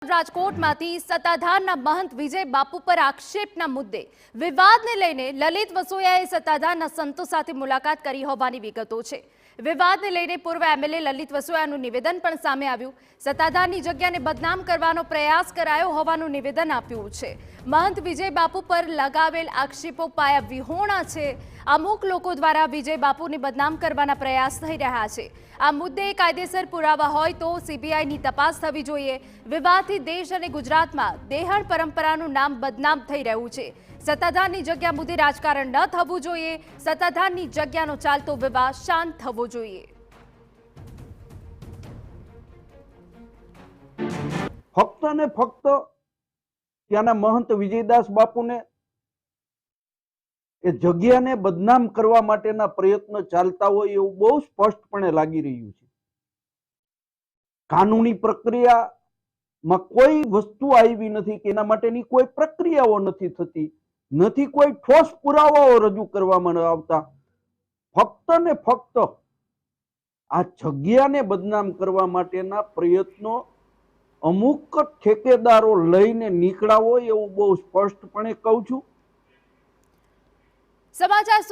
રાજકોટમાંથી સત્તાધારના મહંત વિજય બાપુ પર આક્ષેપના મુદ્દે વિવાદને લઈને લલિત વસોયાએ સત્તાધારના સંતો સાથે મુલાકાત કરી હોવાની વિગતો છે। વિવાદને લઈને પૂર્વ એમએલએ લલિત વસોયાનું નિવેદન પણ સામે આવ્યું। સત્તાધારની જગ્યાને બદનામ કરવાનો પ્રયાસ કરાયો હોવાનું નિવેદન આપ્યું છે। મહંત વિજય બાપુ પર લગાવેલ આક્ષેપો પાયા વિહોણા છે। અમુક લોકો દ્વારા વિજય બાપુને બદનામ કરવાના પ્રયાસ થઈ રહ્યા છે। આ મુદ્દે કાયદેસર પુરાવા હોય તો સીબીઆઈની તપાસ થવી જોઈએ। વિવાદથી દેશ અને ગુજરાતમાં દેહણ પરંપરાનું નામ બદનામ થઈ રહ્યું છે। સત્તાધારની જગ્યા મુદ્દે રાજકારણ ન થવું જોઈએ। સત્તાધારની જગ્યાનો ચાલતો વિવાદ શાંત થવો જોઈએ। ફક્ત ને ફક્ત ત્યાંના મહંત વિજયદાસ બાપુને એ જગ્યાને બદનામ કરવા માટેના પ્રયત્ન ચાલતા હોય એવું બહુ સ્પષ્ટપણે લાગી રહ્યું છે। કાનૂની પ્રક્રિયામાં કોઈ વસ્તુ આવી નથી કે એના માટેની કોઈ પ્રક્રિયાઓ નથી થતી, નથી કોઈ ઠોસ પુરાવાઓ રજૂ કરવામાં આવતા। ફક્ત ને ફક્ત આ જગ્યાને બદનામ કરવા માટેના પ્રયત્નો અમુક ઠેકેદારો લઈને નીકળ્યા હોય એવું બહુ સ્પષ્ટપણે કહું છું। સમાચાર